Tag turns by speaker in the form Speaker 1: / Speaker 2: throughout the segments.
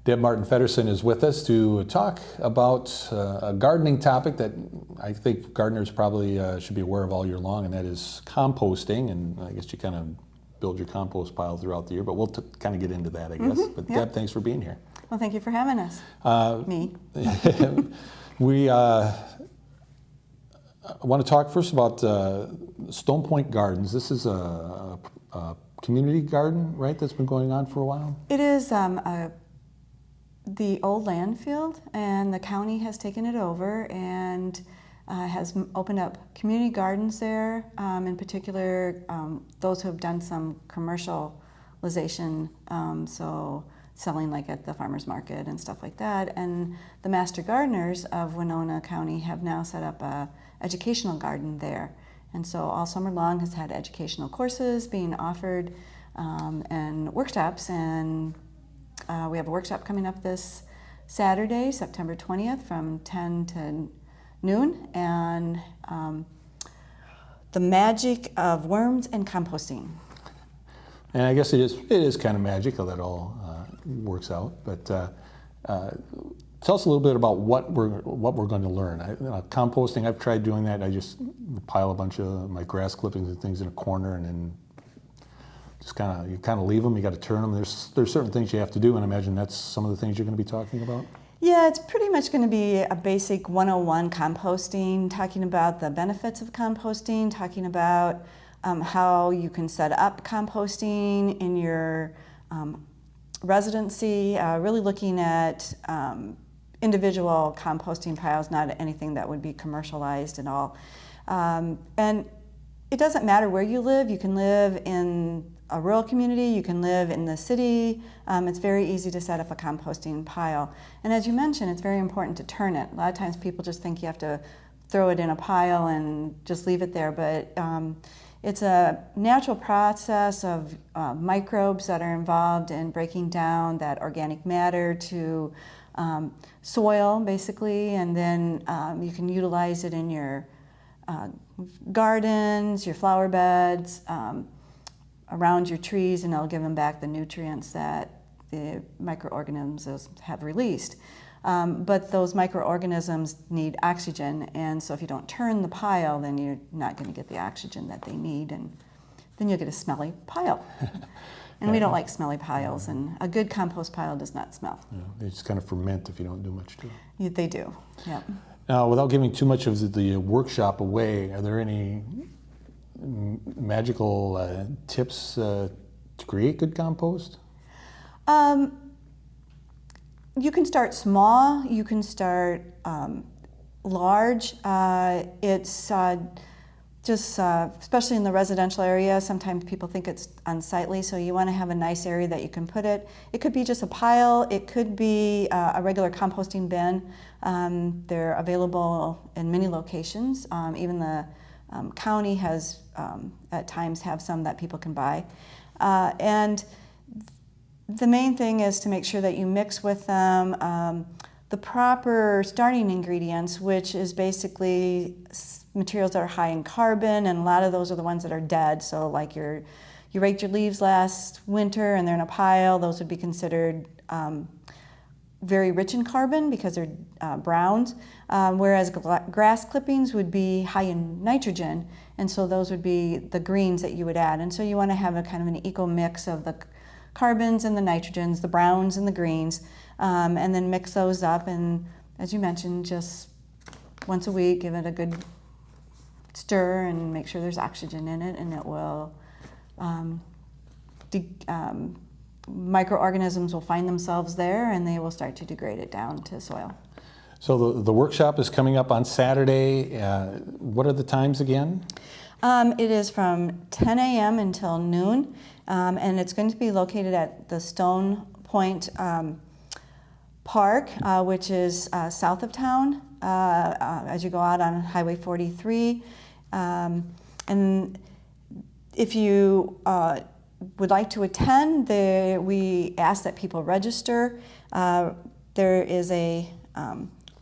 Speaker 1: Deb Martin-Feddersen is with us to talk about a gardening topic that I think gardeners probably should be aware of all year long, and that is composting. And I guess you kind of build your compost pile throughout the year, but we'll kind of get into that, I guess. But
Speaker 2: yep.
Speaker 1: Deb, thanks for being here.
Speaker 2: Well, thank you for having us. Me.
Speaker 1: We want to talk first about Stone Point Gardens. This is a community garden, right, that's been going on for a while?
Speaker 2: It is the old landfill, and the county has taken it over and has opened up community gardens there, in particular those who have done some commercialization, so selling like at the farmer's market and stuff like that. And the master gardeners of Winona County have now set up a educational garden there. And so all summer long has had educational courses being offered and workshops, and we have a workshop coming up this Saturday, September 20th from 10 to noon, and the magic of worms and composting.
Speaker 1: And I guess it is kind of magic how that all works out. But tell us a little bit about what we're going to learn. Composting, I've tried doing that. I just pile a bunch of my grass clippings and things in a corner, and then just you kind of leave them. You got to turn them. There's certain things you have to do, and I imagine that's some of the things you're going to be talking about.
Speaker 2: Yeah, it's pretty much going to be a basic 101 composting, talking about the benefits of composting, talking about how you can set up composting in your residency, really looking at individual composting piles, not anything that would be commercialized at all. And it doesn't matter where you live. You can live in a rural community, you can live in the city. It's very easy to set up a composting pile. And as you mentioned, it's very important to turn it. A lot of times people just think you have to throw it in a pile and just leave it there, but it's a natural process of microbes that are involved in breaking down that organic matter to soil, basically, and then you can utilize it in your gardens, your flower beds, around your trees, and it'll give them back the nutrients that the microorganisms have released. But those microorganisms need oxygen, and so if you don't turn the pile, then you're not going to get the oxygen that they need, and then you'll get a smelly pile. And we don't like smelly piles, and a good compost pile does not smell.
Speaker 1: Yeah, they just kind of ferment if you don't do much to them.
Speaker 2: They do, yeah.
Speaker 1: Now, without giving too much of the workshop away, are there any magical tips to create good compost?
Speaker 2: You can start small, you can start large. It's just, especially in the residential area, sometimes people think it's unsightly, so you want to have a nice area that you can put it. It could be just a pile, it could be a regular composting bin. They're available in many locations. Even the county has, at times, have some that people can buy. And the main thing is to make sure that you mix with them the proper starting ingredients, which is basically materials that are high in carbon, and a lot of those are the ones that are dead. So like you raked your leaves last winter and they're in a pile, those would be considered very rich in carbon because they're browns, whereas grass clippings would be high in nitrogen, and so those would be the greens that you would add. And so you want to have a kind of an equal mix of the carbons and the nitrogens, the browns and the greens, and then mix those up, and as you mentioned, just once a week give it a good stir and make sure there's oxygen in it, and it will microorganisms will find themselves there, and they will start to degrade it down to soil.
Speaker 1: So the workshop is coming up on Saturday. What are the times again?
Speaker 2: It is from 10 a.m. until noon, and it's going to be located at the Stone Point Park, which is south of town as you go out on Highway 43. And if you would like to attend, we ask that people register. There is a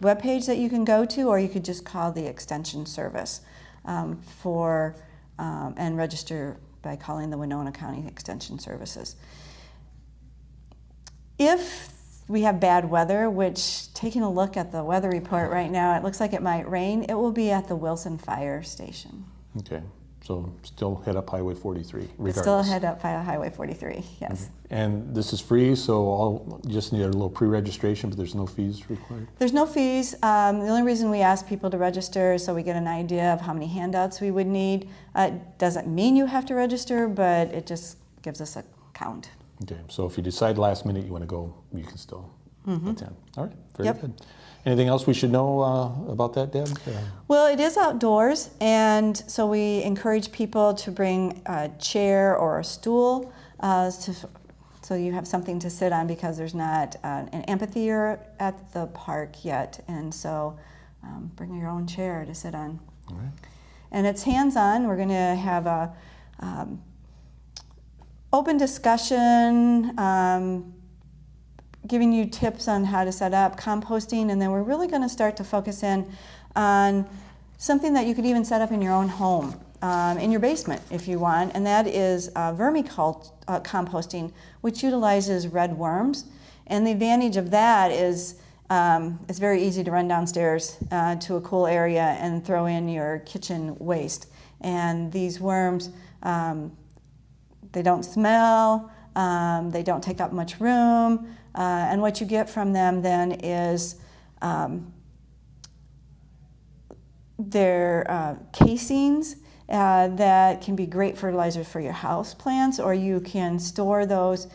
Speaker 2: webpage that you can go to, or you could just call the extension service and register by calling the Winona County Extension Services. If we have bad weather, which, taking a look at the weather report right now, it looks like it might rain. It will be at the Wilson Fire Station.
Speaker 1: Okay, so still head up Highway 43 regardless.
Speaker 2: It's still head up Highway 43, yes.
Speaker 1: And this is free, so you just need a little pre-registration, but there's no fees required?
Speaker 2: There's no fees. The only reason we ask people to register is so we get an idea of how many handouts we would need. It doesn't mean you have to register, but it just gives us a count.
Speaker 1: Okay, so if you decide last minute you want to go, you can still attend. All right, very good. Anything else we should know about that, Deb?
Speaker 2: Well, it is outdoors, and so we encourage people to bring a chair or a stool so you have something to sit on, because there's not an amphitheater at the park yet, and so bring your own chair to sit on.
Speaker 1: All right.
Speaker 2: And it's hands-on. We're going to have a open discussion, giving you tips on how to set up composting, and then we're really going to start to focus in on something that you could even set up in your own home, in your basement if you want, and that is composting, which utilizes red worms. And the advantage of that is it's very easy to run downstairs to a cool area and throw in your kitchen waste. And these worms, they don't smell, they don't take up much room, and what you get from them then is their casings that can be great fertilizers for your house plants, or you can store those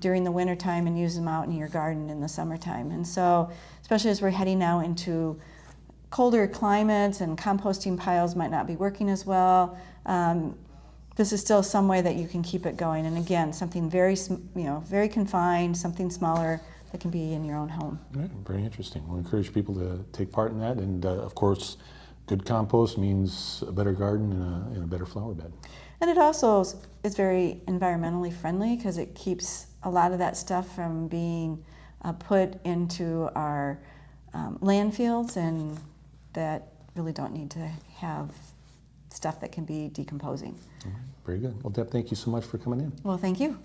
Speaker 2: during the wintertime and use them out in your garden in the summertime. And so, especially as we're heading now into colder climates and composting piles might not be working as well, this is still some way that you can keep it going. And again, something very, very confined, something smaller that can be in your own home.
Speaker 1: Right, very interesting. We'll encourage people to take part in that, and of course, good compost means a better garden and a better flower bed.
Speaker 2: And it also is very environmentally friendly, because it keeps a lot of that stuff from being put into our landfills, and that really don't need to have stuff that can be decomposing.
Speaker 1: Very good. Well, Deb, thank you so much for coming in.
Speaker 2: Well, thank you.